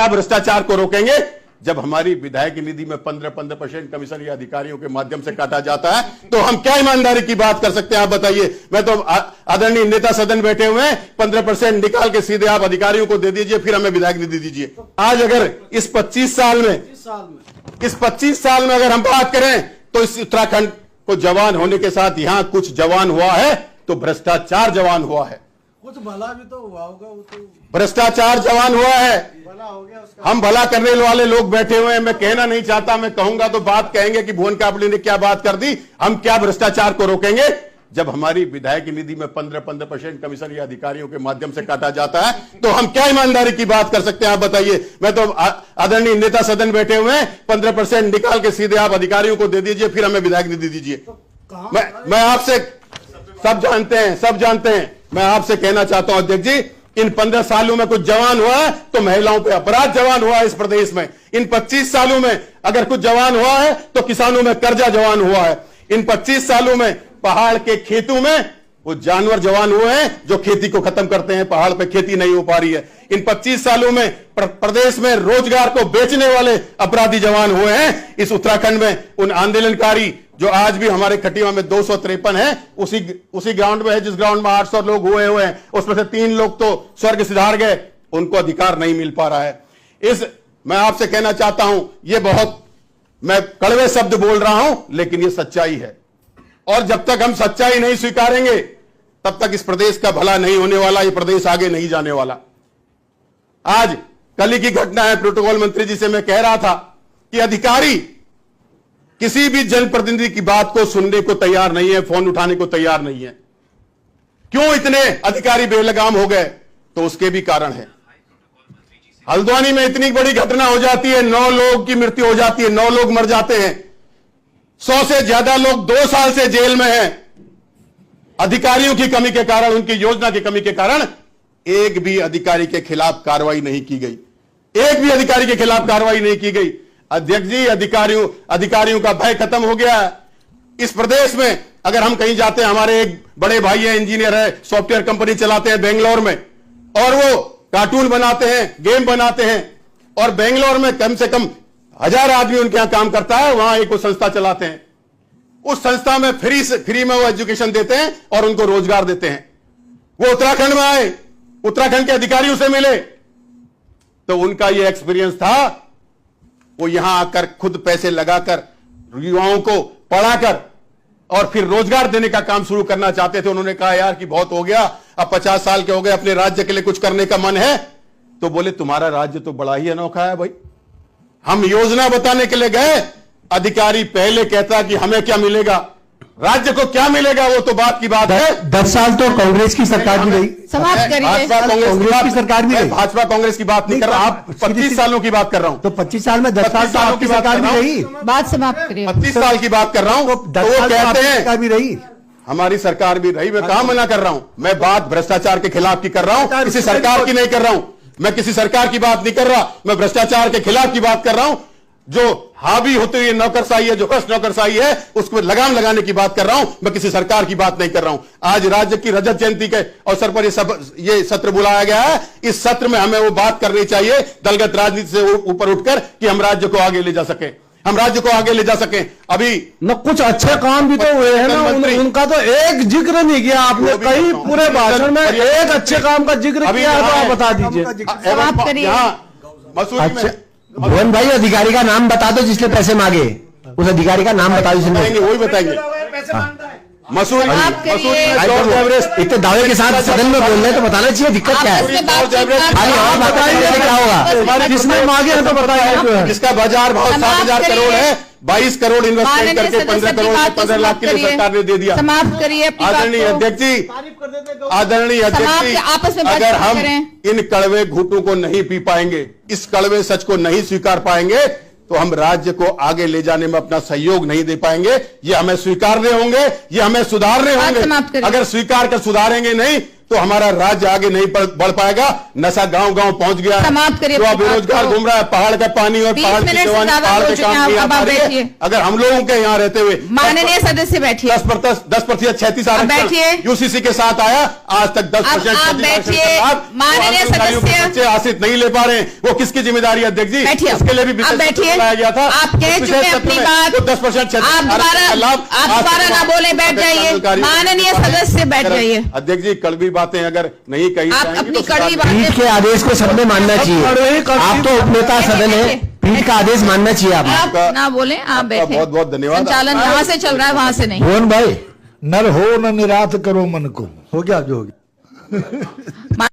क्या भ्रष्टाचार को रोकेंगे जब हमारी विधायक निधि में 15% कमीशन या अधिकारियों के माध्यम से काटा जाता है, तो हम क्या ईमानदारी की बात कर सकते हैं? आप बताइए। मैं तो आदरणीय नेता सदन बैठे हुए हैं, 15% निकाल के सीधे आप अधिकारियों को दे दीजिए, फिर हमें विधायक निधि दीजिए। आज अगर इस 25 साल में अगर हम बात करें तो इस उत्तराखंड को जवान होने के साथ यहां कुछ जवान हुआ है तो भ्रष्टाचार जवान हुआ है। कुछ भला भी तो हुआ होगा, वो तो भ्रष्टाचार जवान हुआ है। भला हो गया उसका। हम भला करने वाले लोग बैठे हुए हैं। मैं कहना नहीं चाहता, मैं कहूंगा तो बात कहेंगे कि भुवन कापड़ी ने क्या बात कर दी। हम क्या भ्रष्टाचार को रोकेंगे जब हमारी विधायक निधि में 15% कमीशन या अधिकारियों के माध्यम से काटा जाता है, तो हम क्या ईमानदारी की बात कर सकते हैं? आप बताइए। मैं तो आदरणीय नेता सदन बैठे हुए हैं, 15% निकाल के सीधे आप अधिकारियों को दे दीजिए, फिर हमें विधायक निधि दीजिए। मैं आपसे सब जानते हैं। मैं आपसे कहना चाहता हूं अध्यक्ष जी, इन 15 सालों में कुछ जवान हुआ है तो महिलाओं पे अपराध जवान हुआ है इस प्रदेश में। इन 25 सालों में अगर कुछ जवान हुआ है तो किसानों में कर्जा जवान हुआ है। इन 25 सालों में पहाड़ के खेतों में वो जानवर जवान हुए हैं जो खेती को खत्म करते हैं, पहाड़ पे खेती नहीं हो पा रही है। इन 25 सालों में प्रदेश में रोजगार को बेचने वाले अपराधी जवान हुए हैं। इस उत्तराखंड में उन आंदोलनकारी जो आज भी हमारे खटीमा में 253 है, उसी ग्राउंड में है जिस ग्राउंड में 800 लोग हुए हैं, उसमें से 3 लोग तो स्वर्ग सिधार गए, उनको अधिकार नहीं मिल पा रहा है। मैं आपसे कहना चाहता हूं, ये बहुत मैं कड़वे शब्द बोल रहा हूं, लेकिन ये सच्चाई है। और जब तक हम सच्चाई नहीं स्वीकारेंगे तब तक इस प्रदेश का भला नहीं होने वाला, ये प्रदेश आगे नहीं जाने वाला। आज कल ही की घटना है, प्रोटोकॉल मंत्री जी से मैं कह रहा था कि अधिकारी किसी भी जनप्रतिनिधि की बात को सुनने को तैयार नहीं है, फोन उठाने को तैयार नहीं है। क्यों इतने अधिकारी बेलगाम हो गए? तो उसके भी कारण है। हल्द्वानी में इतनी बड़ी घटना हो जाती है, 9 लोगों की मृत्यु हो जाती है, 9 लोग मर जाते हैं, 100 से ज्यादा लोग 2 साल से जेल में हैं। अधिकारियों की कमी के कारण, उनकी योजना की कमी के कारण एक भी अधिकारी के खिलाफ कार्रवाई नहीं की गई। एक भी अधिकारी के खिलाफ कार्रवाई नहीं की गई। अध्यक्ष जी, अधिकारियों का भय खत्म हो गया है इस प्रदेश में। अगर हम कहीं जाते हैं, हमारे एक बड़े भाई है, इंजीनियर है, सॉफ्टवेयर कंपनी चलाते हैं बेंगलोर में, और वो कार्टून बनाते हैं, गेम बनाते हैं, और बेंगलोर में कम से कम 1000 आदमी उनके यहां काम करता है। वहां एक संस्था चलाते हैं, उस संस्था में फ्री में वो एजुकेशन देते हैं और उनको रोजगार देते हैं। वो उत्तराखंड में आए, उत्तराखंड के अधिकारियों से मिले, तो उनका ये एक्सपीरियंस था। वो यहां आकर खुद पैसे लगाकर युवाओं को पढ़ाकर और फिर रोजगार देने का काम शुरू करना चाहते थे। उन्होंने कहा यार कि बहुत हो गया, अब 50 साल के हो गए, अपने राज्य के लिए कुछ करने का मन है। तो बोले तुम्हारा राज्य तो बड़ा ही अनोखा है भाई, हम योजना बताने के लिए गए, अधिकारी पहले कहता कि हमें क्या मिलेगा, राज्य को क्या मिलेगा, वो तो बात की बात है। 10 साल तो कांग्रेस की सरकार भी रही। समाप्त करिए। कांग्रेस की सरकार भी रही। भाजपा कांग्रेस की बात नहीं कर रहा, आप 25 सालों की बात कर रहा हूं। तो 25 साल में 10 साल तो आपकी सरकार भी रही। बात समाप्त करिए। 25 साल की बात कर रहा हूं। तो वो कहते हैं भी रही, हमारी सरकार भी रही। मैं कहां मना कर रहा हूं, मैं बात भ्रष्टाचार के खिलाफ की कर रहा हूं, किसी सरकार की नहीं कर रहा हूं। मैं किसी सरकार की बात नहीं कर रहा, मैं भ्रष्टाचार के खिलाफ की बात कर रहा हूं। जो हावी होती हुई नौकरशाही है, जो भ्रष्ट नौकरशाही है, उसको लगाम लगाने की बात कर रहा हूं। मैं किसी सरकार की बात नहीं कर रहा हूं। आज राज्य की रजत जयंती के अवसर पर ये सत्र बुलाया गया है। इस सत्र में हमें वो बात करनी चाहिए दलगत राजनीति से ऊपर उठकर कि हम राज्य को आगे ले जा सके, हम राज्य को आगे ले जा सके। अभी न कुछ अच्छे काम भी तो हुए हैं ना, उनका तो एक जिक्र नहीं किया आपने। कहीं पूरे भाषण में एक अच्छे काम का जिक्र किया तो आप बता दीजिए। समाप्त करिए। मसूरी में भुवन भाई, अधिकारी का नाम बता दो जिसने पैसे मांगे, उस अधिकारी का नाम बता दो जिसने। वही बताएंगे। मसूरी में जॉर्ज एवरेस्ट इतने दावे के साथ सदन में बोल रहे हैं तो बताना चाहिए दिक्कत क्या है। बताइए क्या होगा, जिसने मांगे हैं तो बताइए। जिसका बाजार भाव 7,000 करोड़ है, 22 करोड़ इन्वेस्टमेंट करके 15 करोड़ 15 लाख के लिए सरकार ने दे दिया। समाप्त करिए। आदरणीय अध्यक्ष जी, आपस में अगर हम इन कड़वे घूंटों को नहीं पी पाएंगे, इस कड़वे सच को नहीं स्वीकार पाएंगे, तो हम राज्य को आगे ले जाने में अपना सहयोग नहीं दे पाएंगे। ये हमें स्वीकारने होंगे, ये हमें सुधारने होंगे। अगर स्वीकार कर सुधारेंगे नहीं तो हमारा राज्य आगे नहीं बढ़ पाएगा। नशा गांव गांव पहुंच गया है। समाप्त करिए जो अपनी बात बेरोजगार को। घूम रहा है, पहाड़ का पानी और 20 पहाड़ की मिनट से जवानी, ज्यादा पहाड़ हो के चुके काम हैं, की अब यहाँ आप आ रही बैठिए। है। अगर हम लोगों के यहाँ रहते हुए माननीय सदस्य बैठिए। 10% 36 अब बैठिए। आरक्षण यूसीसी के साथ आया, आज तक 10% आप बैठिए। माननीय सदस्य। बच्चे आश्रित नहीं ले पा रहे हैं, वो किसकी जिम्मेदारी है अध्यक्ष जी? बैठिए। इसके लिए भी आप विशेष बैठिए। सत्र बुलाया गया था। आप कह उस चुके विशेष हैं सत्र अपनी में बात। वो 10% आप दोबारा ना बोले, बैठ जाइए। माननीय सदस्य बैठ जाइए। अध्यक्ष जी, कड़वी बातें अगर नहीं कही आप जाएंगी अपनी तो कड़वी सुधार- पीठ के आदेश को सबने मानना चाहिए। आप तो उपनेता सदन है, पीठ का आदेश मानना चाहिए आपको। आप ना बोले, आप आपका बैठे। बहुत-बहुत धन्यवाद। संचालन यहाँ से चल रहा है, वहां से नहीं। भुवन भाई, नर हो न निरात करो मन को। हो गया जो हो गया।